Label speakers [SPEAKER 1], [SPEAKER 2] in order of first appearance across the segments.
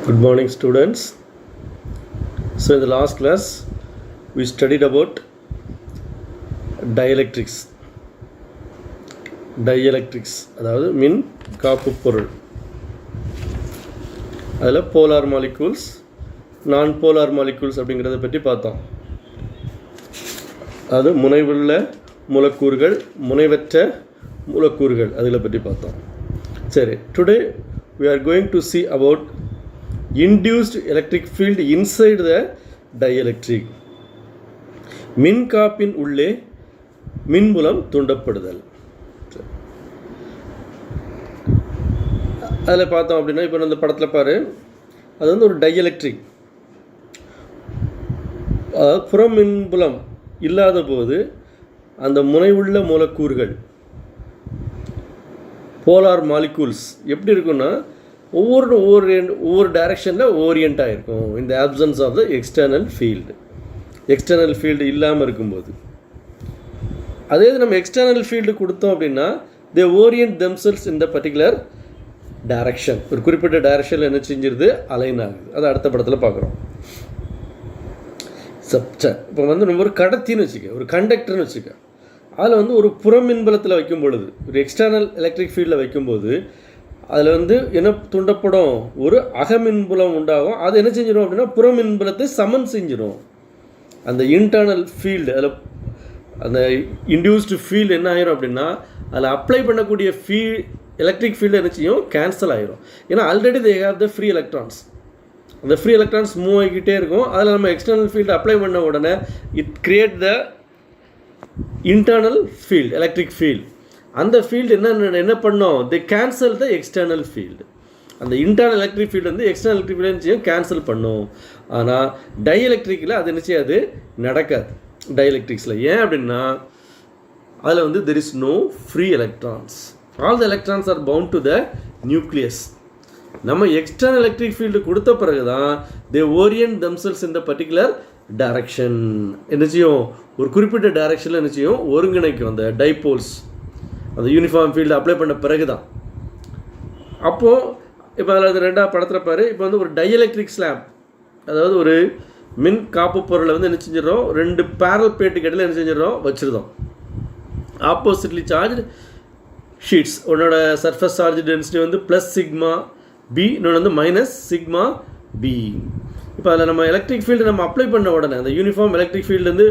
[SPEAKER 1] Good morning, students. So, in the last class, we studied about dielectrics. Dielectrics, அதாவது மின் காப்பு பொருள். அதில் போலார் மாலிகூல்ஸ், நான் போலார் மாலிகூல்ஸ் அப்படிங்கிறத பற்றி பார்த்தோம். அது முனைவுள்ள மூலக்கூறுகள், முனைவற்ற மூலக்கூறுகள் அதில் பற்றி பார்த்தோம். சரி, today we are going to see about induced electric field inside the dielectric. மின்காப்பின் உள்ளே மின்புலம் தூண்டப்படுதல். அதில் பார்த்தோம் அப்படின்னா இப்போ இந்த படத்தில் பாரு, அது வந்து ஒரு டைஎலக்ட்ரிக். அதாவது புறம் மின்புலம் இல்லாத போது அந்த முனைவுள்ள மூலக்கூறுகள் போலார் மாலிகூல்ஸ் எப்படி இருக்குன்னா ஒவ்வொரு டைரெக்ஷனில் ஓரியண்டாக இருக்கும். இந்த absence of the external field இல்லாமல் இருக்கும்போது. அதே இது நம்ம எக்ஸ்டர்னல் ஃபீல்டு கொடுத்தோம் அப்படின்னா தே ஓரியன்ட் தெம்செல்ஸ் இந்த பர்டிகுலர் டைரக்ஷன். ஒரு குறிப்பிட்ட டைரக்ஷனில் என்ன செஞ்சிருது, அலைன் ஆகுது. அதை அடுத்த படத்தில் பார்க்குறோம். இப்போ வந்து நம்ம ஒரு கடத்தின்னு வச்சுக்க, ஒரு கண்டக்டர்னு வச்சுக்க, அதில் வந்து ஒரு புறம் மின்பலத்தில் வைக்கும் பொழுது, ஒரு எக்ஸ்டர்னல் எலக்ட்ரிக் ஃபீல்டில் வைக்கும்போது அதில் வந்து என்ன தூண்டப்படும், ஒரு அகமின்புலம் உண்டாகும். அது என்ன செஞ்சிடும் அப்படின்னா புறம் மின்புலத்தை சமன் செஞ்சிடும். அந்த இன்டர்னல் ஃபீல்டு, அதில் அந்த இன்டியூஸ்டு ஃபீல்டு என்ன ஆயிரும் அப்படின்னா அதில் அப்ளை பண்ணக்கூடிய எலக்ட்ரிக் ஃபீல்டு என்ன செய்யும், கேன்சல் ஆகிரும். ஏன்னா already they have the free electrons. அந்த ஃப்ரீ எலக்ட்ரான்ஸ் மூவ் ஆகிக்கிட்டே இருக்கும். அதில் நம்ம எக்ஸ்டர்னல் ஃபீல்டு அப்ளை பண்ண உடனே it create the internal field, electric field. அந்த ஃபீல்டு என்ன பண்ணோம், தி கேன்சல் த எக்ஸ்டர்னல் ஃபீல்டு. அந்த இன்டர்னல் எலக்ட்ரிக் ஃபீல்டு வந்து எக்ஸ்டர்னல் எலக்ட்ரிக் ஃபீல்டு செய்யும், கேன்சல் பண்ணும். ஆனால் டைஎலக்ட்ரிக்கில் அது என்ன செய்யாது, நடக்காது. டைஎலக்ட்ரிக்ஸில் ஏன் அப்படின்னா அதில் வந்து there is no free electrons. All the electrons are bound to the nucleus. நம்ம எக்ஸ்டர்னல் எலக்ட்ரிக் ஃபீல்டு கொடுத்த பிறகு தான் தே ஓரியன்ட் தெம்செல்ஸ் இந்த பர்டிகுலர் டைரக்ஷன். என்ன செய்யும், ஒரு குறிப்பிட்ட டைரக்ஷனில் என்ன செய்யும், ஒருங்கிணைக்கும். அந்த டைபோல்ஸ் அந்த யூனிஃபார்ம் ஃபீல்டு அப்ளை பண்ண பிறகு தான். அப்போது இப்போ அதில் அது ரெண்டாவது படத்தில் பாரு, இப்போ வந்து ஒரு டைஎலக்ட்ரிக் ஸ்லாப், அதாவது ஒரு மின் காப்பு பொருளை வந்து என்ன செஞ்சிடறோம், ரெண்டு பேரல் பிளேட்டுக்கு இடையில என்ன செஞ்சிடறோம், வச்சுருந்தோம். ஆப்போசிட்லி சார்ஜ் ஷீட்ஸ், உன்னோட சர்ஃபேஸ் சார்ஜ் டென்சிட்டி வந்து ப்ளஸ் சிக்மா பி, இன்னொன்று வந்து மைனஸ் சிக்மா பி. இப்போ அதில் நம்ம எலக்ட்ரிக் ஃபீல்டு நம்ம அப்ளை பண்ண உடனே அந்த யூனிஃபார்ம் எலக்ட்ரிக் ஃபீல்டு வந்து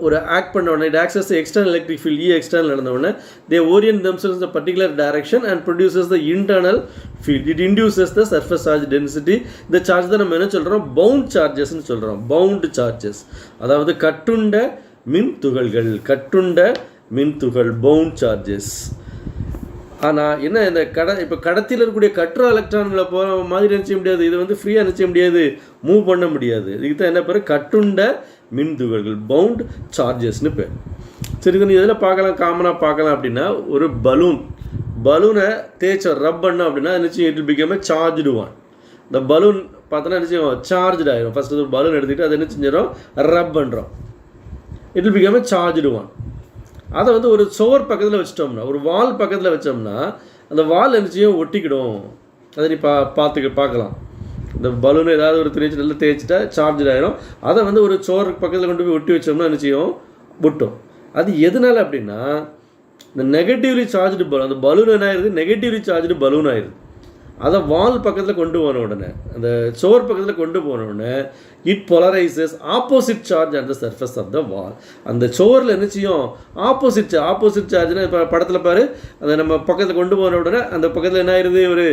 [SPEAKER 1] ஒரு ஆக்ட் பண்ண உடனே it access external electric field இ எக்ஸ்டர்னல் நடந்த உடனே they orient themselves the particular direction and produces the internal field. It induces the surface charge density. இந்த சார்ஜ் தான் நம்ம என்ன சொல்கிறோம், பவுண்ட் சார்ஜஸ்ன்னு சொல்கிறோம். பவுண்ட் சார்ஜஸ் அதாவது கட்டுண்ட மின் துகள் பவுண்ட் சார்ஜஸ். ஆனால் என்ன, இந்த இப்போ கடத்தியில் இருக்கக்கூடிய கற்ற எலக்ட்ரான்களை போகிற மாதிரி நினச்ச முடியாது. இது வந்து ஃப்ரீயாக நினச்ச முடியாது, மூவ் பண்ண முடியாது. இதுக்கு தான் என்ன பேர், கட்டுண்ட மின் துகள்கள், பவுண்ட் சார்ஜஸ்னு பேர். சரி, இது எதில் பார்க்கலாம், காமனாக பார்க்கலாம் அப்படின்னா ஒரு பலூனை தேய்ச்சோம், ரப் பண்ணோம் அப்படின்னா நினச்சி it will become a charged one. இந்த பலூன் பார்த்தோன்னா என்ன செய்வோம், சார்ஜ்டு ஆகிடும். ஃபஸ்ட்டு ஒரு பலூன் எடுத்துக்கிட்டு அதை என்ன செஞ்சிடும், ரப் பண்ணுறோம், it will become a charged one. அதை வந்து ஒரு சுவர் பக்கத்தில் வச்சிட்டோம்னா, ஒரு வால் பக்கத்தில் வச்சோம்னா அந்த வால் என்ன செய்யும், ஒட்டிக்கிடும். அதை நீ பார்க்கலாம். இந்த பலூன் ஏதாவது ஒரு திணிச்சு நல்லா தேய்ச்சிட்டா சார்ஜ் ஆகிடும். அதை வந்து ஒரு சுவர் பக்கத்தில் கொண்டு போய் ஒட்டி வச்சோம்னா என்ன செய்யும், ஒட்டும். அது எதனால அப்படின்னா இந்த நெகட்டிவ்லி சார்ஜ்டு பலூன், அந்த பலூன் என்ன ஆயிடுது, நெகட்டிவ்லி சார்ஜ்டு பலூன் ஆயிடுது. அதை வால் பக்கத்தில் கொண்டு போன உடனே, அந்த சோர் பக்கத்தில் கொண்டு போன உடனே it polarises opposite charge at the surface of the wall. அந்த சோரில் என்ன செய்யும், ஆப்போசிட் சார்ஜ்னா இப்போ படத்தில் பாரு, அதை நம்ம பக்கத்தில் கொண்டு போன உடனே அந்த பக்கத்தில் என்ன ஆயிடுது, ஒரு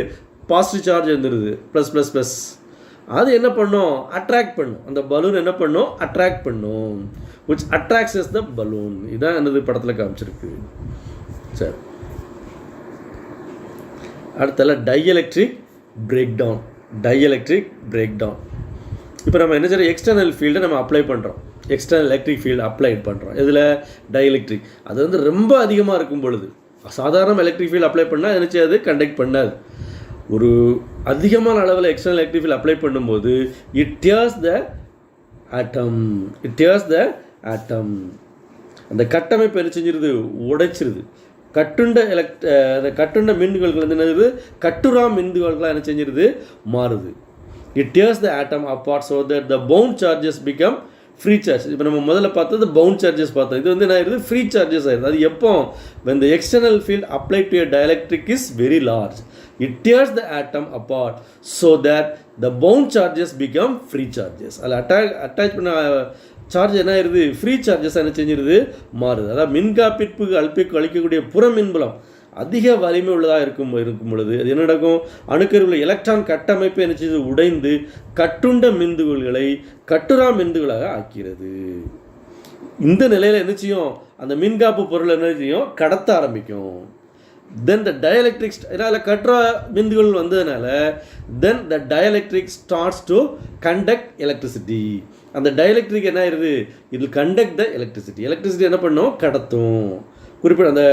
[SPEAKER 1] பாசிட்டிவ் சார்ஜ் வந்துடுது, ப்ளஸ். அது என்ன பண்ணும், அட்ராக்ட் பண்ணும். அந்த பலூன் என்ன பண்ணும், அட்ராக்ட் பண்ணும், which attracts the balloon. இதான் என்னது படத்தில் காமிச்சிருக்கு. சரி, அடுத்தல டைஎலக்ட்ரிக் பிரேக் டவுன். இப்போ நம்ம என்ன செய்யறோம், எக்ஸ்டர்னல் ஃபீல்டை நம்ம அப்ளை பண்ணுறோம், எக்ஸ்டர்னல் எலக்ட்ரிக் ஃபீல்டு அப்ளை பண்ணுறோம். இதில் டைஎலக்ட்ரிக் அது வந்து ரொம்ப அதிகமாக இருக்கும் பொழுது, சாதாரண எலக்ட்ரிக் ஃபீல்டு அப்ளை பண்ணால் என்ன செய்யாது, கண்டக்ட் பண்ணாது. ஒரு அதிகமான அளவில் எக்ஸ்டர்னல் எலக்ட்ரிக் ஃபீல்டு அப்ளை பண்ணும்போது இட் டியர்ஸ் த ஆட்டம். அந்த கட்டமைப்பு என்ன செஞ்சிருது, உடைச்சிருது. கட்டுண்ட மின்துகள்கள் வந்து என்னது, கட்டுரா மின்துகள்களாக என்ன செஞ்சிருது, மாறுது. It tears the atom apart so that the bound charges become free charge. இப்போ நம்ம முதல்ல பார்த்தது பவுண்ட் சார்ஜஸ் பார்த்தோம். இது வந்து என்ன ஆயிருது, ஃப்ரீ சார்ஜஸ் ஆயிருது. அது எப்போ, when the external field applied to a dielectric is very large, it tears the atom apart so that the bound charges become free charges. அதில் அட்டாச் பண்ண சார்ஜ் என்ன ஆயிருது, ஃப்ரீ சார்ஜஸ் என்ன செஞ்சிருது, மாறுது. அதாவது மின்காப்பிற்கு அளிக்கக்கூடிய புற மின்புலம் அதிக வலிமை உள்ளதாக இருக்கும் பொழுது அது என்ன நடக்கும், அணுக்கருவில் உள்ள எலக்ட்ரான் கட்டமைப்பு என்ன செய்து உடைந்து கட்டுண்ட மின்துகள்களை கட்டுரா மின்துகளாக ஆக்கிறது. இந்த நிலையில் என்ன செய்யும், அந்த மின்காப்பு பொருள் என்ன செய்யும், கடத்த ஆரம்பிக்கும். தென் த டயலெக்ட்ரிக், இதனால் கட்டுரா மின்துகள் வந்ததுனால then the dielectric starts to conduct electricity. அந்த டயலெக்ட்ரிக் என்ன ஆயிருது, இது கண்டக்ட் த எலக்ட்ரிசிட்டி. எலக்ட்ரிசிட்டி என்ன பண்ணும், கடத்தும். குறிப்பிட்ட அந்த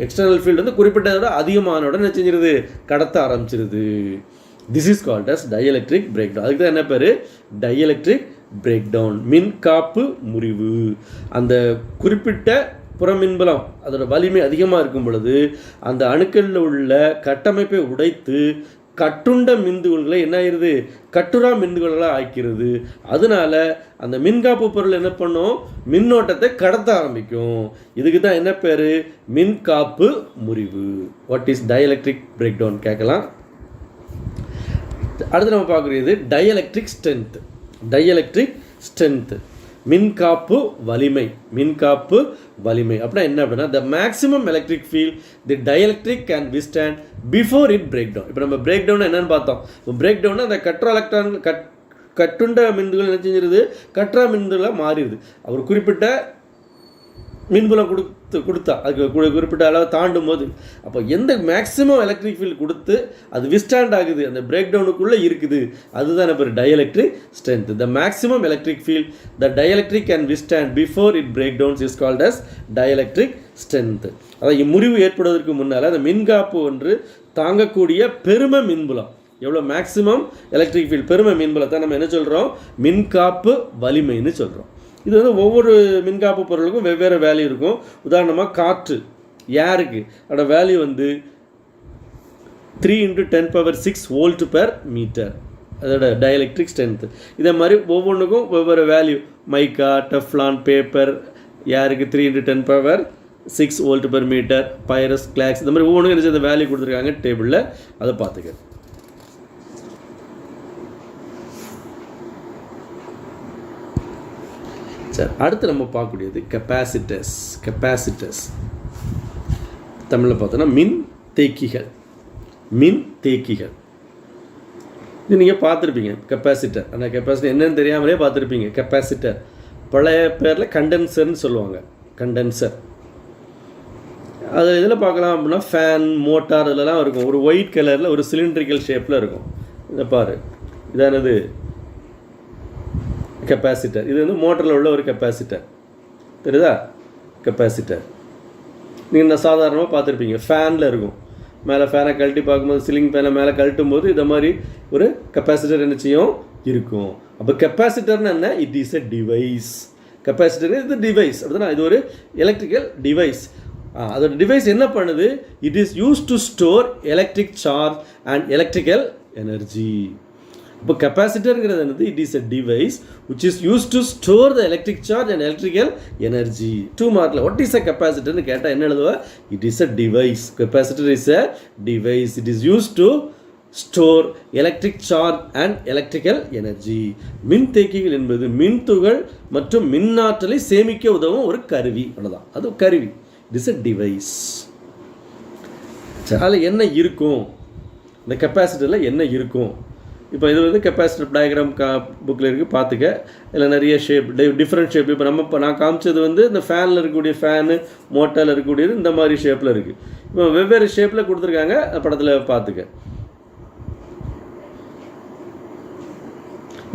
[SPEAKER 1] எக்ஸ்டர்னல் ஃபீல்டு வந்து குறிப்பிட்டதோட அதிகமானோட என்ன செஞ்சிருது, கடத்த ஆரம்பிச்சிருது. This is called as dielectric breakdown. அதுக்கு தான் என்ன பேர், டயலெக்ட்ரிக் பிரேக் டவுன், மின் காப்பு முறிவு. அந்த குறிப்பிட்ட புறமின்பலம் அதோட வலிமை அதிகமாக இருக்கும் பொழுது அந்த அணுக்களில் உள்ள கட்டமைப்பை உடைத்து கட்டுண்ட மின்துகள்களை என்ன ஆயிருது, கட்டுரா மின்துகள்களாக ஆக்கிறது. அதனால அந்த மின்காப்பு பொருள் என்ன பண்ணும், மின்னோட்டத்தை கடத்த ஆரம்பிக்கும். இதுக்கு தான் என்ன பேர், மின்காப்பு முறிவு. What is dielectric breakdown கேட்கலாம். அடுத்து நம்ம பார்க்குறது டயலெக்ட்ரிக் ஸ்ட்ரென்த். டயலெக்ட்ரிக் ஸ்ட்ரென்த், மின்காப்பு வலிமை. மின்காப்பு வலிமை அப்படின்னா என்ன அப்படின்னா, the maximum electric field the dielectric can withstand before it break down. இப்போ நம்ம பிரேக் டவுன் என்னன்னு பார்த்தோம். இப்போ பிரேக் டவுன்னா அந்த கட்டுரா எலக்ட்ரான் கட்டுண்ட மின்துகள் என்ன செஞ்சிருது, கட்டுரா மின்துகளாக மாறிடுது. அவர் குறிப்பிட்ட மின்புலம் கொடுத்தா அதுக்கு குறிப்பிட்ட அளவு தாண்டும் போது அப்போ எந்த மேக்ஸிமம் எலக்ட்ரிக் ஃபீல்டு கொடுத்து அது விஸ்டாண்ட் ஆகுது, அந்த பிரேக் டவுனுக்குள்ளே இருக்குது, அதுதான் இப்போ dielectric strength. The maximum electric field the dielectric can withstand before it break downs is called as dielectric strength. அதாவது இம்முறிவு ஏற்படுவதற்கு முன்னால் அந்த மின்காப்பு ஒன்று தாங்கக்கூடிய பெரும மின்புலம் எவ்வளோ, மேக்ஸிமம் எலக்ட்ரிக் ஃபீல்ட் பெரும மின்புலத்தை நம்ம என்ன சொல்கிறோம், மின்காப்பு வலிமைன்னு சொல்கிறோம். இது வந்து ஒவ்வொரு மின்காப்பு பொருளுக்கும் வெவ்வேறு வேல்யூ இருக்கும். உதாரணமாக காற்று, ஏருக்கு அதோட வேல்யூ வந்து 3 × 10⁶ வோல்ட் பெர் மீட்டர், அதோட டயலெக்ட்ரிக் ஸ்ட்ரென்த்து. இதே மாதிரி ஒவ்வொன்றுக்கும் ஒவ்வொரு வேல்யூ. மைக்கா, டெஃப்லான், பேப்பர், ஏருக்கு 3 × 10⁶ வோல்ட் பெர் மீட்டர், பைரஸ், கிளாக்ஸ், இந்த மாதிரி ஒவ்வொன்றுக்கும் இந்த வேல்யூ கொடுத்துருக்காங்க டேபிளில், அதை பார்த்துக்க. சரி, அடுத்து நம்ம பார்க்கக்கூடியது கெப்பாசிட்டர்ஸ். கெப்பாசிட்டர்ஸ் தமிழில் பார்த்தோன்னா மின் தேக்கிகள். மின் தேக்கிகள் இது நீங்கள் பார்த்துருப்பீங்க. கெப்பாசிட்டர், அந்த கெப்பாசிட்டர் என்னன்னு தெரியாமலே பார்த்துருப்பீங்க. கெப்பாசிட்டர் பழைய பேரில் கண்டென்சர்னு சொல்லுவாங்க. கண்டென்சர் அது இதில் பார்க்கலாம் அப்படின்னா ஃபேன், மோட்டார் இதெல்லாம் இருக்கும். ஒரு ஒயிட் கலரில் ஒரு சிலிண்ட்ரிக்கல் ஷேப்பில் இருக்கும். இதை பாரு, இதானது கெப்பாசிட்டர். இது வந்து மோட்டரில் உள்ள ஒரு கெப்பாசிட்டர், தெரியுதா? கெப்பாசிட்டர் நீங்கள் சாதாரணமாக பார்த்துருப்பீங்க. ஃபேனில் இருக்கும். மேலே ஃபேனை கழட்டி பார்க்கும்போது, சீலிங் ஃபேனை மேலே கழட்டும் போது இந்த மாதிரி ஒரு கெப்பாசிட்டர் என்ன செய்யும், இருக்கும். அப்போ கெப்பாசிட்டர்னு என்ன, it is a device. Capacitor இது டிவைஸ் அப்படின்னா இது ஒரு எலக்ட்ரிக்கல் டிவைஸ். அதோட டிவைஸ் என்ன பண்ணுது, it is use to store electric charge and electrical energy. இப்போ கெப்பாசிட்டருங்கிறது என்னது, it is a device which is use to store the electric charge and electrical energy. 2 மார்க்கில் வாட் இஸ் எ கெப்பாசிட்டர்னு கேட்டால் என்ன எழுதுவா, it is a device. Capacitor is a device. It is use to store electric charge and electrical energy. மின்தேக்கிகள் என்பது மின்துகள் மற்றும் மின்னாற்றலை சேமிக்க உதவும் ஒரு கருவி. அவ்வளோதான், அது கருவி. It is a device. அதில் என்ன இருக்கும், இந்த கெப்பாசிட்டரில் என்ன இருக்கும். இப்போ இது வந்து கெப்பாசிட்டர் டயக்ராம் புக்கில் இருக்குது, பார்த்துக்க. இதில் நிறைய ஷேப், டிஃப்ரெண்ட் ஷேப். இப்போ நான் காமிச்சது வந்து இந்த ஃபேனில் இருக்கக்கூடிய ஃபேனு, மோட்டரில் இருக்கக்கூடியது இந்த மாதிரி ஷேப்பில் இருக்குது. இப்போ வெவ்வேறு ஷேப்பில் கொடுத்துருக்காங்க, படத்தில் பார்த்துக்க.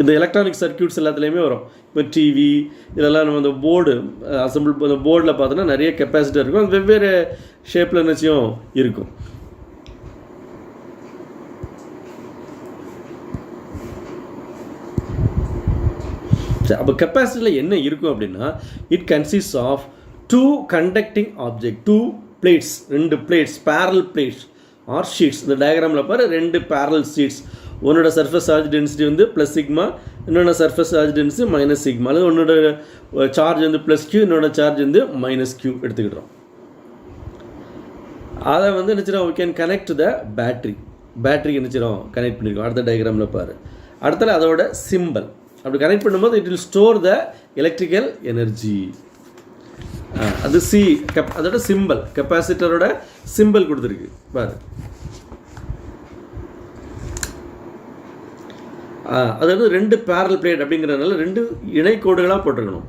[SPEAKER 1] இந்த எலக்ட்ரானிக் சர்க்யூட்ஸ் எல்லாத்துலேயுமே வரும். இப்போ டிவி இதெல்லாம் நம்ம இந்த போர்டு அசம்பிள், இந்த போர்டில் பார்த்தோன்னா நிறைய கெப்பாசிட்டர் இருக்கும். அது வெவ்வேறு ஷேப்பில் நிச்சயம் இருக்கும். அப்போ கெப்பாசிட்டியில் என்ன இருக்கும் அப்படின்னா, it consist of 2 conducting object, 2 plates, 2 plates, parallel plates or sheets. இந்த டயக்ராமில் பாரு 2 பேரல் ஷீட்ஸ் ஒன்னோட சர்ஃபேஸ் சார்ஜ் டென்சிட்டி வந்து ப்ளஸ் சிக்மா, இன்னொன்று surface charge density minus sigma, அல்லது ஒன்னோட சார்ஜ் வந்து ப்ளஸ் கியூ, இன்னொட சார்ஜ் வந்து மைனஸ் கியூ எடுத்துக்கிட்டோம். அதை வந்து நினச்சிடும் we can connect த பேட்டரிக்கு நினச்சிடும் கனெக்ட் பண்ணியிருக்கோம். அடுத்த டயக்ராமில் பாரு. அடுத்தது அதோட சிம்பிள் அப்படி கனெக்ட் பண்ணும்போது it will store the electrical energy. அது சி அதோட சிம்பிள், கெப்பாசிட்டரோட சிம்பிள் கொடுத்துருக்கு பாரு. அதாவது 2 பேரல் பிளேட் அப்படிங்கிறதுனால 2 இணை கோடுகளாக போட்டிருக்கணும்.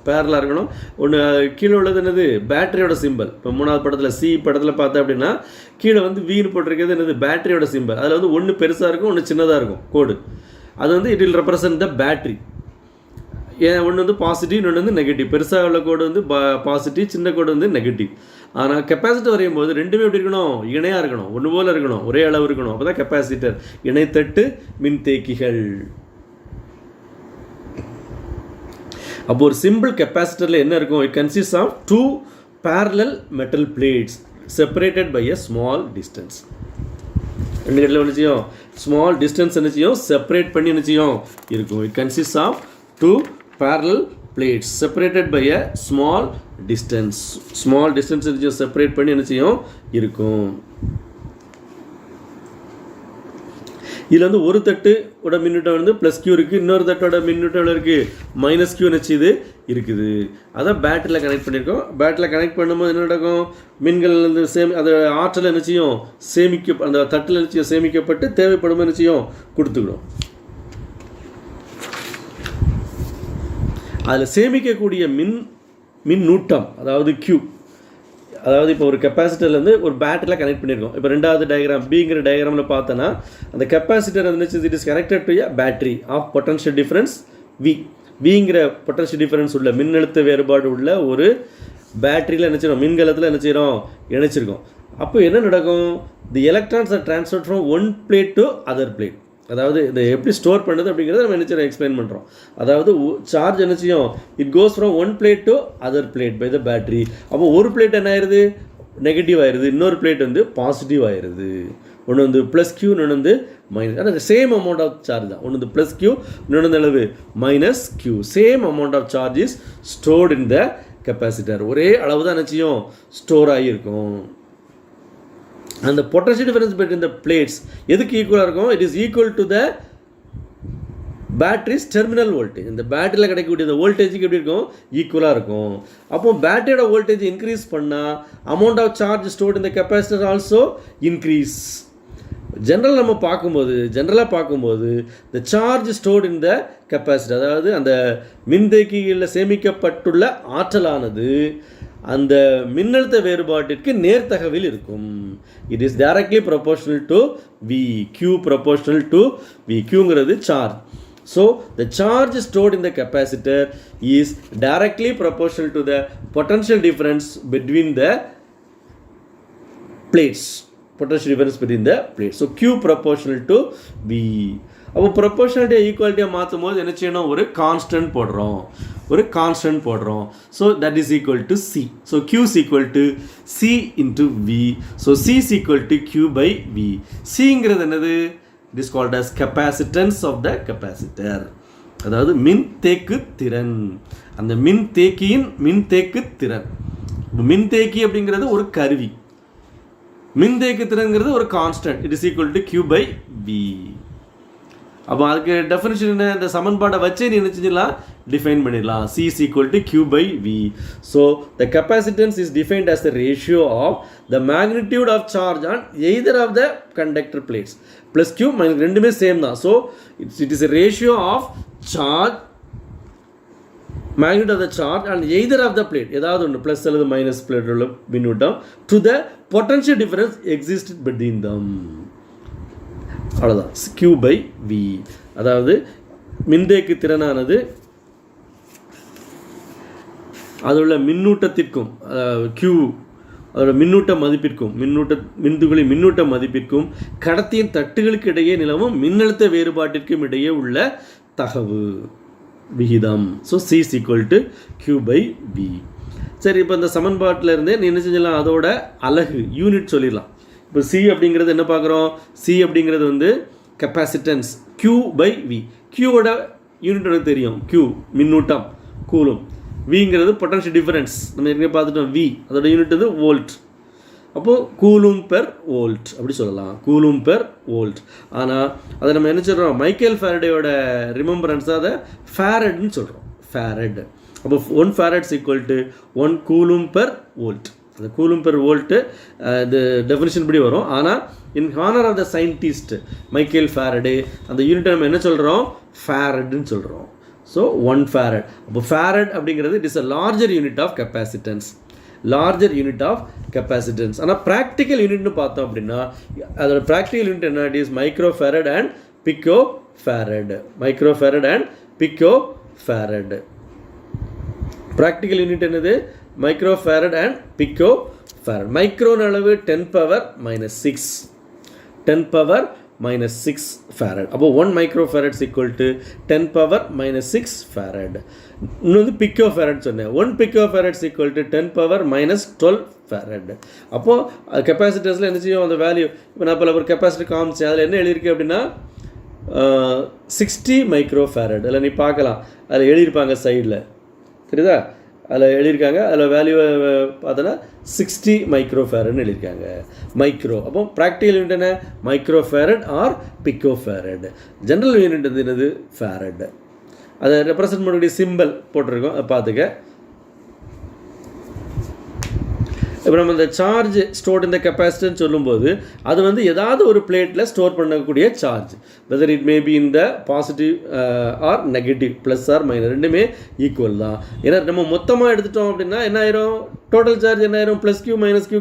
[SPEAKER 1] பேரலாக இருக்கணும். ஒன்று கீழே உள்ளது என்னது பேட்டரியோட சிம்பிள். இப்போ 3வது படத்தில் சி படத்தில் பார்த்தா அப்படின்னா கீழே வந்து வீணு போட்டிருக்கிறது என்னது பேட்டரியோட சிம்பிள். அதில் வந்து ஒன்று பெருசாக இருக்கும், ஒன்று சின்னதாக இருக்கும் கோடு. அது வந்து it will represent the battery. ஒன்று வந்து பாசிட்டிவ், இன்னொன்று வந்து நெகட்டிவ். பெருசாக உள்ள கோடு வந்து பாசிட்டிவ், சின்ன கோடு வந்து நெகட்டிவ். ஆனால் கெப்பாசிட்டர் வரையும் போது ரெண்டுமே எப்படி இருக்கணும், இணையாக இருக்கணும், ஒன்று போல் இருக்கணும், ஒரே அளவு இருக்கணும். அப்போ தான் கெப்பாசிட்டர். இணைத்தட்டு மின்தேக்கிகள். அப்போ ஒரு சிம்பிள் கெப்பாசிட்டரில் என்ன இருக்கும், it consist of 2 parallel metal plates separated by a small distance. 2 இடத்துல என்ன செய்யும், ஸ்மால் டிஸ்டன்ஸ் என்ன செய்யும், செப்பரேட் பண்ணி என்ன செய்யும் இருக்கும். It consist of 2 parallel plates separated by a small distance. Separate பண்ணி என்ன செய்யும் இருக்கும். இதில் வந்து ஒரு தட்டோட மின்னூட்டம் வந்து ப்ளஸ் கியூ இருக்குது, இன்னொரு தட்டோட மின்னூட்டம் இருக்குது மைனஸ் கியூ நினச்சிது இருக்குது. அதான் பேட்டரியில் கனெக்ட் பண்ணியிருக்கோம். பேட்டரியில் கனெக்ட் பண்ணும்போது என்ன நடக்கும், மின்கள் வந்து அது ஆற்றல் என்ன செய்யும் அந்த தட்டில் என்ன சேமிக்கப்பட்டு தேவைப்படும் என்ன செய்யும் கொடுத்துக்கிடும். அதில் சேமிக்கக்கூடிய மின்னூட்டம் அதாவது கியூ, அதாவது இப்போ ஒரு கெப்பாசிட்டர்லேருந்து ஒரு பேட்டரியில் கனெக்ட் பண்ணியிருக்கோம். இப்போ 2வது டயக்ராம் பிங்கிற டயக்ராமில் பார்த்தோன்னா அந்த கெப்பாசிட்டர் இருந்துச்சு it is connected to a battery of potential difference விங்கிற பொட்டன்ஷியல் டிஃபரன்ஸ் உள்ள மின்னழுத்த வேறுபாடு உள்ள ஒரு பேட்டரியில் என்ன செய்யணும், மின்கலத்தில் என்ன செய்கிறோம் இணைச்சிருக்கோம். அப்போ என்ன நடக்கும், the electrons are transferred from one plate to other plate. அதாவது இதை எப்படி ஸ்டோர் பண்ணுறது அப்படிங்கிறத நம்ம என்ன செய்யணும் எக்ஸ்பிளைன் பண்ணுறோம். அதாவது சார்ஜ் என்ன செய்யும், it goes from one plate to other plate by the battery. அப்போ ஒரு பிளேட் என்ன ஆயிடுது, நெகட்டிவ் ஆயிடுது, இன்னொரு பிளேட் வந்து பாசிட்டிவ் ஆயிடுது. ஒன்று வந்து ப்ளஸ் கியூ, இன்னொன்று வந்து மைனஸ். ஆனால் சேம் அமௌண்ட் ஆஃப் சார்ஜ் தான். ஒன்று வந்து ப்ளஸ் கியூ, இன்னொன்று வந்து அளவு minus Q. Same amount of charge is stored in the capacitor. ஒரே அளவு தான் என்ன செய்யும் ஸ்டோர் ஆகியிருக்கும். அந்த potential difference between the plates எதுக்கு ஈக்குவலாக இருக்கும், it is equal to the battery's terminal voltage. இந்த பேட்டரியில் கிடைக்கக்கூடிய இந்த வோல்டேஜுக்கு எப்படி இருக்கும், ஈக்குவலாக இருக்கும். அப்போ பேட்டரியோட வோல்டேஜ் இன்க்ரீஸ் பண்ணால் அமௌண்ட் ஆஃப் சார்ஜ் ஸ்டோர்ட் இந்த கெப்பாசிட்டர் ஆல்சோ இன்க்ரீஸ். ஜென்ரலாக பார்க்கும்போது த charge stored in the capacitor, அதாவது அந்த மின்தேக்கிகளில் சேமிக்கப்பட்டுள்ள ஆற்றலானது அந்த மின்னழுத்த வேறுபாட்டிற்கு நேர்த்தகவில் இருக்கும். It is directly proportional to V, Q proportional to V. கியூங்கிறது charge. So the charge stored in the capacitor is directly proportional to the potential difference between the plates. So Q proportional to V. அப்போ ப்ரொபோர்ஷனாலிட்டியை ஈக்குவாலிட்டியாக மாற்றும் போது என்ன செய்யணும், ஒரு constant போடுறோம். So that is equal to C. So Q is equal to C into V. So C is equal to Q by V. சிங்கிறது என்னது, it is called as capacitance of the capacitor. அதாவது மின்தேக்கு திறன், அந்த மின்தேக்கியின் மின்தேக்கு திறன். மின்தேக்கி அப்படிங்கிறது ஒரு கருவி, மின்தேக்கு திறன்கிறது ஒரு constant. It is equal to Q by V. அப்போ அதுக்கு டெஃபினிஷன் என்ன, இந்த சமன்பாடை வச்சே நீ என்ன செஞ்சிடலாம் டிஃபைன் பண்ணிடலாம். C is equal to Q by V. So the capacitance is defined as the ratio of the magnitude of charge on either of the conductor plates. Plus Q minus ரெண்டுமே same தான். So it is a ratio of charge, magnitude of the charge on either of the plate, ஏதாவது ஒன்று plus அல்லது minus plate உள்ள மின்னூட்டம் to the potential difference existed between them. அவ்வளோதான் Q by V. அதாவது மின்தேக்கு திறனானது அதுள்ள மின்னூட்டத்திற்கும் Q அதோட மின்னூட்ட மதிப்பிற்கும் மின்துகளின் மதிப்பிற்கும் கடத்தியின் தட்டுகளுக்கு இடையே நிலவும் மின்னழுத்த வேறுபாட்டிற்கும் இடையே உள்ள தகவு விகிதம். So C is equal to Q by V. சரி, இப்போ இந்த சமன்பாட்டில் இருந்தே நீ என்ன செஞ்சலாம், அதோட அலகு யூனிட் சொல்லிடலாம். இப்போ சி அப்படிங்கிறது என்ன பார்க்குறோம், சி அப்படிங்கிறது வந்து கெப்பாசிட்டன்ஸ் Q/V. Qவோட யூனிட் எனக்கு தெரியும், Q மின்னூட்டம் கூலும், விங்கிறது பொட்டன்ஷியல் டிஃபரன்ஸ் நம்ம ஏற்கனவே பார்த்துட்டோம், V அதோட யூனிட் வந்து வோல்ட். அப்போது கூலும் பெர் வோல்ட் அப்படி சொல்லலாம், கூலும் பெர் வோல்ட். ஆனால் அதை நம்ம என்ன சொல்கிறோம், மைக்கேல் ஃபேரடேயோட ரிமெம்பரன்ஸாக அதை ஃபேரட்னு சொல்கிறோம், ஃபேரட். அப்போ 1 farad = 1 கூலும் பெர் வோல்ட். அந்த கூலும் பெர் வோல்ட்டு இது டெஃபினிஷன் படி வரும். ஆனால் in honour of the scientist Michael Faraday அந்த யூனிட்டை நம்ம என்ன சொல்கிறோம், ஃபேரட்னு சொல்கிறோம். So 1 farad. அப்போ ஃபேரட் அப்படிங்கிறது it is a larger unit of capacitance, larger unit of capacitance. ஆனால் ப்ராக்டிக்கல் யூனிட்னு பார்த்தோம் அப்படின்னா அதோட ப்ராக்டிக்கல் யூனிட் என்ன, it is micro farad and pico farad, micro farad and pico farad. Practical unit என்னது, micro farad and pico farad. Macron அளவு 10⁻⁻6, 10⁻⁻6 farad. அப்போ 1 microfarad = 10⁻⁻6 farad. இன்னொன்று பிக்கோ ஃபேரட் சொன்னேன், 1 picofarad = 10⁻⁻12 farad. அப்போது கெப்பாசிட்டர்ஸில் என்ன செய்யும் அந்த வேல்யூ, இப்போ நான் பல ஒரு கெப்பாசிட்டர் காமிச்சேன், அதில் என்ன எழுதியிருக்கு அப்படின்னா 60 microfarad. அதில் நீ பார்க்கலாம், அதில் எழுதியிருப்பாங்க சைடில், தெரியுதா, அதில் எழுதியிருக்காங்க, அதில் வேல்யூ பார்த்தோன்னா 60 microfarad எழுதியிருக்காங்க, மைக்ரோ. அப்போ ப்ராக்டிக்கல் யூனிட் என்ன, micro farad or pico farad. General unit வந்து என்னது, ஃபேரட். அதை ரெப்ரசன்ட் பண்ணக்கூடிய சிம்பிள் போட்டிருக்கோம், அதை பார்த்துக்க. இப்போ நம்ம இந்த சார்ஜ் ஸ்டோர்ட் இந்த கெப்பாசிட்டர்னு சொல்லும்போது அது வந்து ஏதாவது ஒரு பிளேட்டில் ஸ்டோர் பண்ணக்கூடிய charge, whether it may be இந்த positive or negative, plus or minus, ரெண்டுமே ஈக்குவல் தான். ஏன்னா நம்ம மொத்தமாக எடுத்துட்டோம் அப்படின்னா என்ன ஆயிரும், டோட்டல் சார்ஜ் என்ன ஆயிரும், ப்ளஸ் Q மைனஸ் Q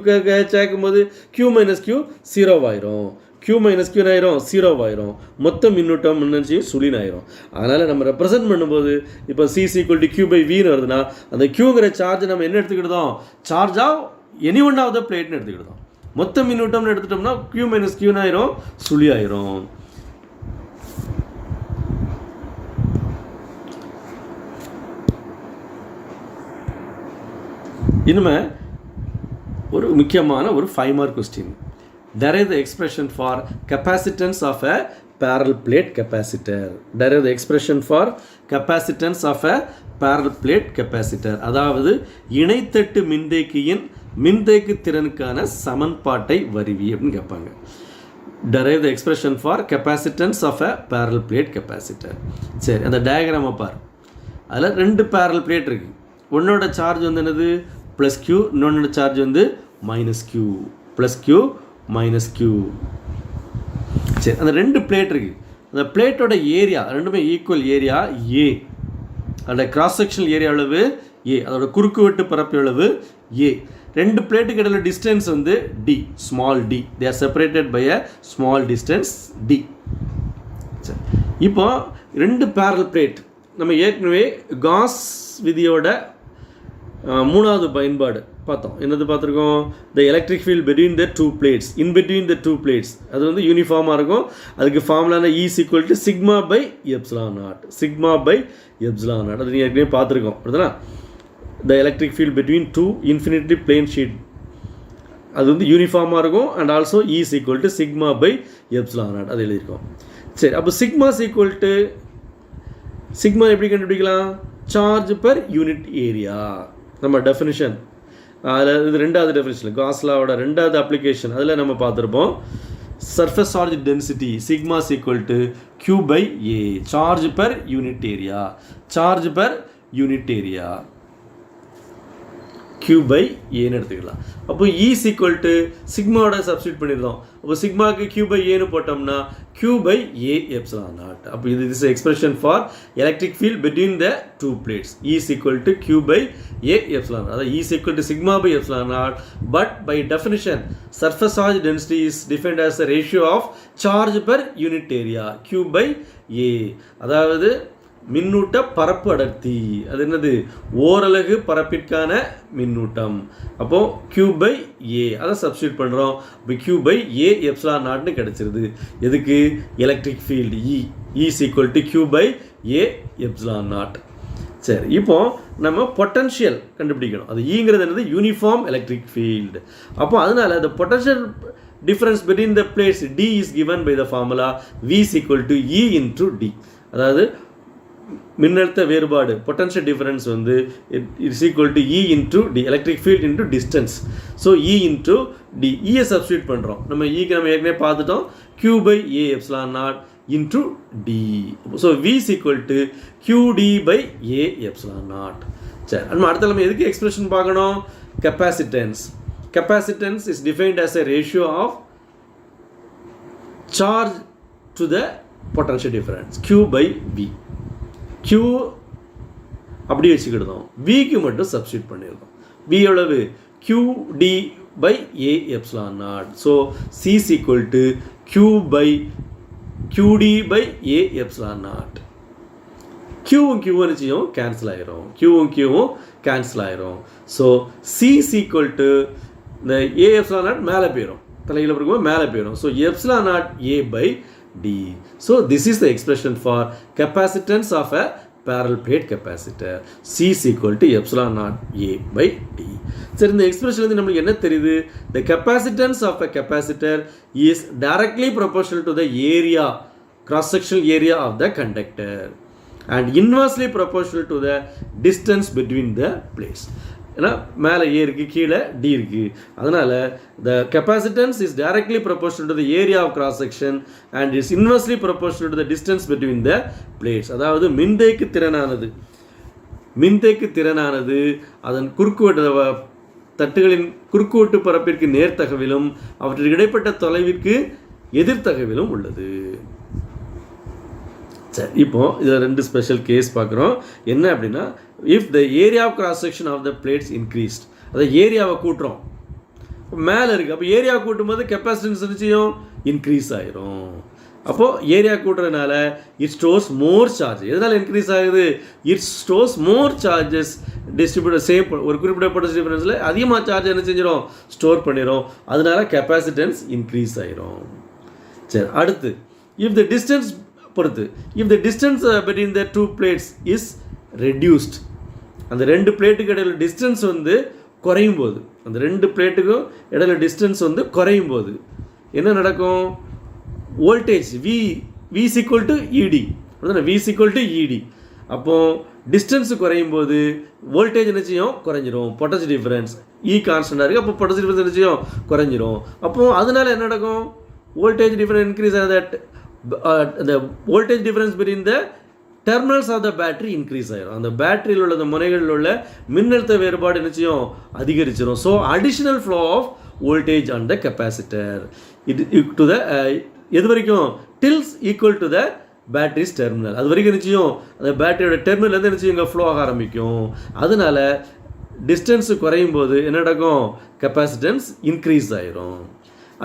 [SPEAKER 1] சேர்க்கும்போது Q மைனஸ் Q 0 ஆயிரும், Q மைனஸ் Q ஆயிரும் 0 ஆயிரும், மொத்த மின்னூட்டம் முன்னஞ்சி சுழின் ஆயிரும். அதனால் நம்ம ரெப்ரசென்ட் பண்ணும்போது இப்போ C = Q/Vன்னு வருதுன்னா அந்த Qங்கிற சார்ஜ் நம்ம என்ன எடுத்துக்கிட்டோம், சார்ஜாக எனி ஒன் ஆஃப் த பிளேட்னு எடுத்துக்கிட்டோம். மொத்த மின்னூட்டம்னு எடுத்துட்டோம்னா Q மைனஸ் Q ஆயிரும், சுழி ஆயிரும். இனிமே ஒரு முக்கியமான ஒரு 5 mark question. Derive the expression for capacitance of a parallel plate capacitor. Derive the expression for capacitance of a parallel plate capacitor. அதாவது இணைத்தட்டு மின்தேக்கியின் மின்தேக்கு திறனுக்கான சமன்பாட்டை வருவி அப்படின்னு கேட்பாங்க. Derive the expression for capacitance of a parallel plate capacitor. சரி, அந்த டயக்ராமை பார். அதில் 2 parallel plate இருக்குது. ஒன்னோட சார்ஜ் வந்து என்னது, ப்ளஸ் Q, இன்னொன்னோட சார்ஜ் வந்து minus Q, plus Q minus Q. சரி, அந்த 2 பிளேட் இருக்குது. அந்த பிளேட்டோட ஏரியா ரெண்டுமே ஈக்குவல் ஏரியா A, அதோட கிராஸ் செக்ஷனல் ஏரியா அளவு A, அதோட குறுக்கு வெட்டு பரப்பு அளவு A. 2 பிளேட்டுக்கு இடையில டிஸ்டன்ஸ் வந்து D, small d. They are separated by a small distance D. சரி, இப்போ 2 parallel plate நம்ம ஏற்கனவே காஸ் விதியோட 3வது பயன்பாடு பார்த்தோம். என்னது பார்த்துருக்கோம், the electric field between the 2 plates, in between the 2 plates, அது வந்து யூனிஃபார்மாக இருக்கும். அதுக்கு ஃபார்முலான E = σ/ε0, σ/ε0. அது நீங்கள் ஏற்கனவே பார்த்துருக்கோம், அப்படிதானே. த electric field between 2 infinitely plane sheet, அது வந்து யூனிஃபார்மாக இருக்கும். அண்ட் ஆல்சோ E = σ/ε0 அது எழுதியிருக்கோம். சரி, அப்போ சிக்மா எப்படி கண்டுபிடிக்கலாம், சார்ஜ் பெர் யூனிட் ஏரியா. நம்ம டெஃபினிஷன் அதில் இது 2வது டெஃபினிஷன், காஸ்லாவோட 2வது அப்ளிகேஷன், அதில் நம்ம பார்த்துருப்போம். Surface charge density sigma = Q/A, charge per unit area, charge per unit area Q/Aன்னு எடுத்துக்கலாம். அப்போ E = சிக்மாவோட சப்ஸ்டியூட் பண்ணியிருந்தோம். அப்போ சிக்மாவுக்கு Q/Aன்னு போட்டோம்னா Q/A∈0. அப்போ இது is expression for electric field between the 2 plates. E = Q/A∈0. அதாவது E = σ/ε0. But by definition surface charge density is defined as the ratio of charge per unit area Q/A. அதாவது மின்னூட்ட பரப்பு அடர்த்தி, அது என்னது, ஓரலகு பரப்பிற்கான மின்னூட்டம். அப்போது Q/A அதை சப்ஸ்டியூட் பண்ணுறோம். இப்போ Q/A∈0 கிடைச்சிருது. எதுக்கு, எலக்ட்ரிக் ஃபீல்டு E = Q/A∈0. சரி, இப்போ நம்ம பொட்டன்ஷியல் கண்டுபிடிக்கணும். அது ஈங்கிறது என்னது, யூனிஃபார்ம் எலக்ட்ரிக் ஃபீல்டு. அப்போ அதனால் இந்த potential difference between the plates D is given by the formula V is equal to E into D. அதாவது மின்னழுத்த வேறுபாடு பொட்டன்ஷியல் டிஃபரன்ஸ் வந்து it's equal to E into D electric field into distance. So E into D இயை substitute பண்ணுறோம். நம்ம ஈக்கு நம்ம ஏற்கனவே பார்த்துட்டோம் Q by A epsilon naught into D. So V is equal to QD by A epsilon naught. சரி, நம்ம அடுத்த நம்ம எதுக்கு எக்ஸ்பிரஷன் பார்க்கணும்? Capacitance. Capacitance is defined as a ratio of charge to the potential difference Q by V. Q அப்படி வச்சுக்கிட்டோம், Vக்கு மட்டும் substitute பண்ணியிருக்கோம். V எவ்வளவு? QD by A epsilon naught. So C is equal to QD by A epsilon naught. Qவும் Qவும் நிச்சயம் cancel ஆயிரும். Qவும் cancel ஆயிரும். So C is equal to இந்த A epsilon naught மேலே போயிடும், தலையில் இருக்கும்போது மேலே போயிடும். So epsilon naught A by D. So this is the expression for capacitance of a parallel plate capacitor. C is equal to epsilon naught A by D. சரி, இந்த expression வந்து நம்மளுக்கு என்ன தெரியுது? The capacitance of a capacitor is directly proportional to the area, cross-sectional area of the conductor and inversely proportional to the distance between the plates. ஏன்னா மேலே ஏ இருக்குது, கீழே டி இருக்குது. அதனால் the capacitance is directly proportional to the area of cross section and is inversely proportional to the distance between the plates. அதாவது மின்தேக்கு திறனானது அதன் குறுக்குவெட்டு தட்டுகளின் குறுக்குவெட்டு பரப்பிற்கு நேர்த்தகவிலும் அவற்றிற்கு இடைப்பட்ட தொலைவிற்கு எதிர்த்தகவிலும் உள்ளது. சரி, இப்போ இதில் ரெண்டு ஸ்பெஷல் கேஸ் பார்க்குறோம். என்ன அப்படின்னா, if the area of cross section of the plates increased, அதை ஏரியாவை கூட்டுறோம், மேலே இருக்குது. அப்போ ஏரியா கூட்டும் போது கெப்பாசிட்டன்ஸ் நிச்சயம் இன்க்ரீஸ் ஆயிரும். அப்போது ஏரியா கூட்டுறதுனால இட் ஸ்டோர்ஸ் மோர் சார்ஜ். எதனால் இன்க்ரீஸ் ஆகுது? It stores more charges distributor same ஒரு குறிப்பிடப்பட்ட டிஃபரன்ஸில் அதிகமாக சார்ஜ் என்ன செஞ்சிடும்? ஸ்டோர் பண்ணிடும். அதனால கெப்பாசிட்டன்ஸ் இன்க்ரீஸ் ஆயிரும். சரி, அடுத்து இஃப் த டிஸ்டன்ஸ் பொறுத்து, if the distance between the two plates is reduced, அந்த ரெண்டு பிளேட்டுக்கு இடையில டிஸ்டன்ஸ் வந்து குறையும் போது, அந்த ரெண்டு பிளேட்டுக்கும் இடையில டிஸ்டன்ஸ் வந்து குறையும் போது என்ன நடக்கும்? Voltage V is equal to ED, V is equal to ED. அப்போது டிஸ்டன்ஸ் குறையும் போது வோல்டேஜ் நிச்சயம் குறைஞ்சிரும். பொட்டன்ஷியல் டிஃபரன்ஸ் E கான்ஸ்டண்டாக இருக்குது, அப்போ பொட்டன்ஷியல் டிஃபரன்ஸ் நிச்சயம் குறைஞ்சிரும். அப்போது அதனால என்ன நடக்கும்? வோல்டேஜ் டிஃபரன்ஸ் இன்க்ரீஸ் ஆக that the voltage difference between the terminals of the battery increase ஆயிரும். அந்த பேட்டரியில் உள்ள அந்த முனைகளில் உள்ள மின்னழுத்த வேறுபாடு நிச்சயம் அதிகரிச்சிடும். So additional flow of voltage on the capacitor to the எது வரைக்கும்? Tills equal to the battery's terminal. அது வரைக்கும் நிச்சயம் அந்த பேட்டரியோட டெர்மினல் நிச்சயம் இங்கே ஃப்ளோ ஆக ஆரம்பிக்கும். அதனால டிஸ்டன்ஸு குறையும் போது என்ன நடக்கும்? கெப்பாசிட்டன்ஸ் இன்க்ரீஸ் ஆயிரும்.